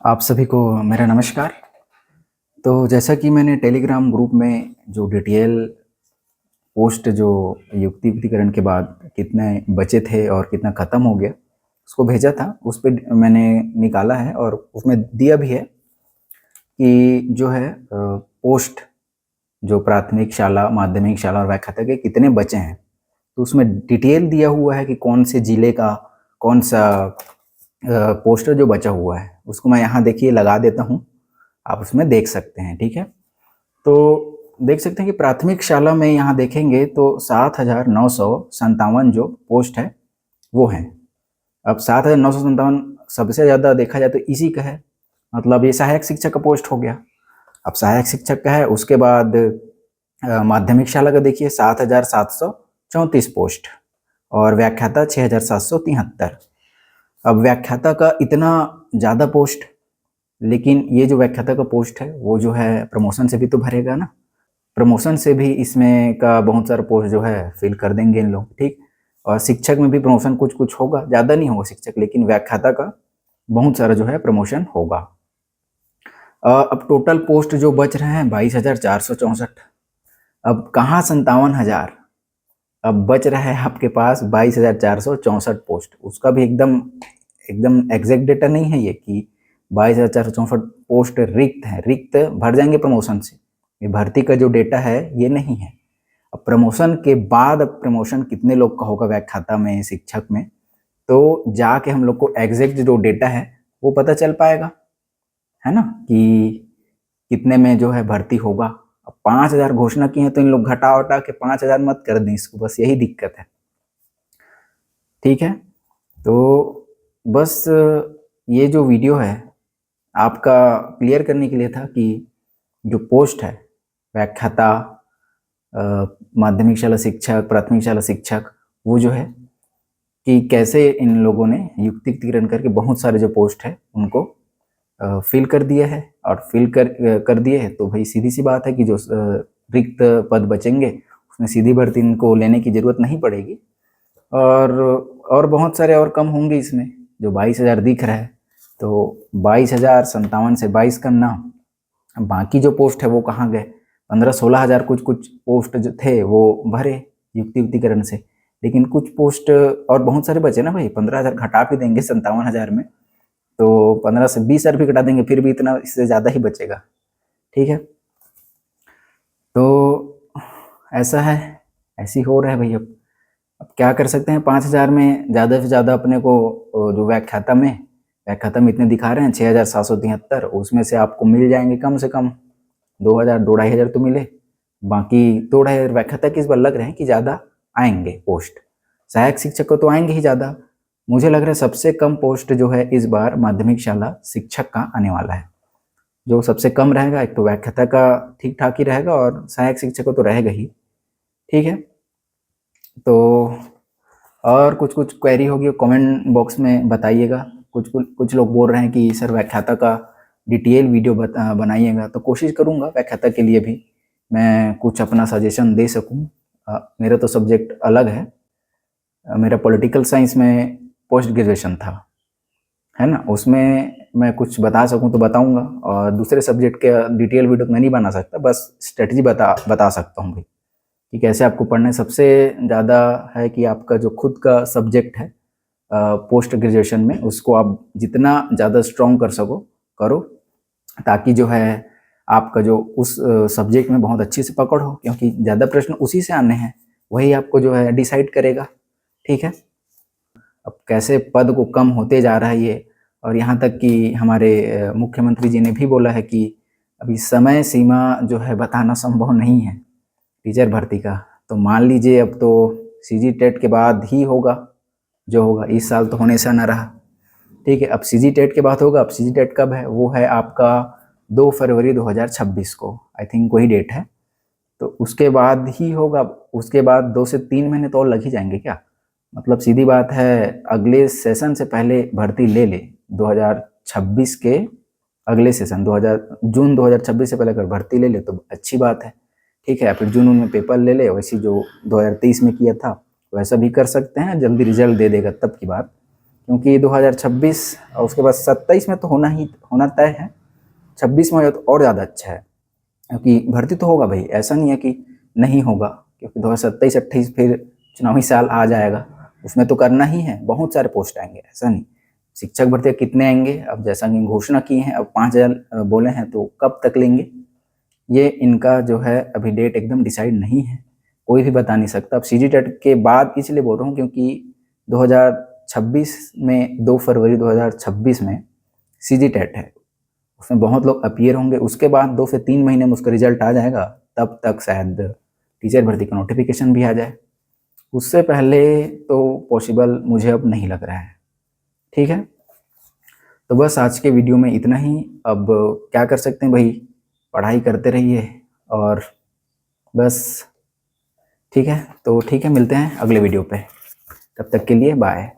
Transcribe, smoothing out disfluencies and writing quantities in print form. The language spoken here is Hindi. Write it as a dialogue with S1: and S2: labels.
S1: आप सभी को मेरा नमस्कार। तो जैसा कि मैंने टेलीग्राम ग्रुप में जो डिटेल पोस्ट जो युक्तिकरण के बाद कितने बचे थे और कितना ख़त्म हो गया उसको भेजा था, उस पे मैंने निकाला है और उसमें दिया भी है कि जो है पोस्ट जो प्राथमिक शाला, माध्यमिक शाला और व्याख्याता के कितने बचे हैं। तो उसमें डिटेल दिया हुआ है कि कौन से ज़िले का कौन सा पोस्टर जो बचा हुआ है, उसको मैं यहाँ देखिए लगा देता हूँ, आप उसमें देख सकते हैं। ठीक है, तो देख सकते हैं कि प्राथमिक शाला में यहाँ देखेंगे तो 7,957 जो पोस्ट है वो हैं। अब 7,957 सबसे ज़्यादा देखा जाए तो इसी का है, मतलब ये सहायक शिक्षक का पोस्ट हो गया। अब सहायक शिक्षक का है, उसके बाद माध्यमिक शाला का देखिए 7,734 पोस्ट और व्याख्याता 6,773। अब व्याख्याता का इतना ज़्यादा पोस्ट, लेकिन ये जो व्याख्याता का पोस्ट है वो जो है प्रमोशन से भी तो भरेगा ना, प्रमोशन से भी इसमें का बहुत सारा पोस्ट जो है फिल कर देंगे इन लोग। ठीक, और शिक्षक में भी प्रमोशन कुछ कुछ होगा, ज़्यादा नहीं होगा शिक्षक, लेकिन व्याख्याता का बहुत सारा जो है प्रमोशन होगा। अब टोटल पोस्ट जो बच रहे हैं 22,464। अब कहाँ 57,000, अब बच रहा है आपके पास 22,464 पोस्ट। उसका भी एकदम एकदम एग्जैक्ट डेटा नहीं है ये कि 22,464 पोस्ट रिक्त है, रिक्त भर जाएंगे प्रमोशन से। ये भर्ती का जो डेटा है ये नहीं है। अब प्रमोशन के बाद, अब प्रमोशन कितने लोग का होगा व्याख्याता में, शिक्षक में, तो जाके हम लोग को एग्जैक्ट जो डेटा है वो पता चल पाएगा, है ना, कि कितने में जो है भर्ती होगा। अब 5,000 घोषणा की है तो इन लोग घटा वटा के 5,000 मत कर दें इसको, बस यही दिक्कत है। ठीक है, तो बस ये जो वीडियो है आपका क्लियर करने के लिए था कि जो पोस्ट है व्याख्याता, माध्यमिक शाला शिक्षक, प्राथमिक शाला शिक्षक, वो जो है कि कैसे इन लोगों ने युक्तिकरण करके बहुत सारे जो पोस्ट है उनको फिल कर दिया है। और फिल कर दिए है तो भाई सीधी सी बात है कि जो रिक्त पद बचेंगे उसमें सीधी भर्ती इनको लेने की ज़रूरत नहीं पड़ेगी। और बहुत सारे और कम होंगे इसमें, जो 22,000 दिख रहा है तो 22,057 से 22 करना, बाकी जो पोस्ट है वो कहाँ गए। 15-16 हज़ार कुछ कुछ पोस्ट जो थे वो भरे युक्तिकरण से, लेकिन कुछ पोस्ट और बहुत सारे बचे ना भाई। 15,000 घटा भी देंगे 57,000 में, तो 15 से 20,000 भी घटा देंगे फिर भी इतना, इससे ज़्यादा ही बचेगा। ठीक है, तो ऐसा है, ऐसी हो रहा है भाई। अब क्या कर सकते हैं, 5,000 में ज़्यादा से ज़्यादा अपने को जो व्याख्याता में इतने दिखा रहे हैं 6,773, उसमें से आपको मिल जाएंगे कम से कम 2,000, 2,500 तो मिले। बाकी 2,500 व्याख्याता के इस बार लग रहे हैं कि ज़्यादा आएंगे पोस्ट। सहायक शिक्षक को तो आएंगे ही ज़्यादा। मुझे लग रहा है सबसे कम पोस्ट जो है इस बार माध्यमिक शाला शिक्षक का आने वाला है। जो सबसे कम रहेगा, एक तो व्याख्याता का ठीक ठाक ही रहेगा और सहायक शिक्षक को तो रहेगा ही। ठीक है, तो और कुछ कुछ क्वेरी होगी कमेंट बॉक्स में बताइएगा। कुछ लोग बोल रहे हैं कि सर व्याख्याता का डिटेल वीडियो बनाइएगा, तो कोशिश करूँगा व्याख्याता के लिए भी मैं कुछ अपना सजेशन दे सकूँ। मेरा तो सब्जेक्ट अलग है, मेरा पॉलिटिकल साइंस में पोस्ट ग्रेजुएशन था, है ना, उसमें मैं कुछ बता सकूँ तो बताऊँगा। और दूसरे सब्जेक्ट के डिटेल वीडियो तो मैं नहीं बना सकता, बस स्ट्रेटजी बता सकता हूँ भाई कि कैसे आपको पढ़ना है। सबसे ज़्यादा है कि आपका जो खुद का सब्जेक्ट है पोस्ट ग्रेजुएशन में, उसको आप जितना ज़्यादा स्ट्रॉन्ग कर सको करो, ताकि जो है आपका जो उस सब्जेक्ट में बहुत अच्छी से पकड़ हो, क्योंकि ज़्यादा प्रश्न उसी से आने हैं, वही आपको जो है डिसाइड करेगा। ठीक है, अब कैसे पद को कम होते जा रहा है ये, और यहाँ तक कि हमारे मुख्यमंत्री जी ने भी बोला है कि अभी समय सीमा जो है बताना संभव नहीं है टीचर भर्ती का। तो मान लीजिए अब तो सीजी टेट के बाद ही होगा जो होगा, इस साल तो होने सा ना रहा। ठीक है, अब सीजी टेट के बाद होगा। अब सीजी टेट कब है, वो है आपका 2 फरवरी 2026 को, आई थिंक वही डेट है। तो उसके बाद ही होगा। उसके बाद 2 से 3 महीने तो और लग ही जाएंगे क्या, मतलब सीधी बात है, अगले सेशन से पहले भर्ती ले ले। 2026 के अगले सेशन, 2000 जून 2026 से पहले अगर भर्ती ले ले तो अच्छी बात है। ठीक है, फिर जून में पेपर ले ले, वैसे जो 2023 में किया था वैसा भी कर सकते हैं, जल्दी रिजल्ट दे देगा तब की बात। क्योंकि 2026 और उसके बाद 27 में तो होना तय है, 26 में तो और ज़्यादा अच्छा है, क्योंकि भर्ती तो होगा भाई, ऐसा नहीं है कि नहीं होगा, क्योंकि 2027-28 फिर चुनावी साल आ जाएगा, उसमें तो करना ही है, बहुत सारे पोस्ट आएंगे, ऐसा नहीं। शिक्षक भर्ती कितने आएंगे, अब जैसा कि घोषणा की है, अब 5000 बोले हैं, तो कब तक लेंगे ये इनका जो है अभी डेट एकदम डिसाइड नहीं है, कोई भी बता नहीं सकता। अब सीजी टेट के बाद इसलिए बोल रहा हूँ क्योंकि 2026 में 2 फरवरी 2026 में सीजी टेट है, उसमें बहुत लोग अपीयर होंगे, उसके बाद 2 से 3 महीने में उसका रिजल्ट आ जाएगा, तब तक शायद टीचर भर्ती का नोटिफिकेशन भी आ जाए, उससे पहले तो पॉसिबल मुझे अब नहीं लग रहा है। ठीक है, तो बस आज के वीडियो में इतना ही। अब क्या कर सकते हैं भाई, पढ़ाई करते रहिए और बस। ठीक है, तो ठीक है, मिलते हैं अगले वीडियो पे, तब तक के लिए बाय।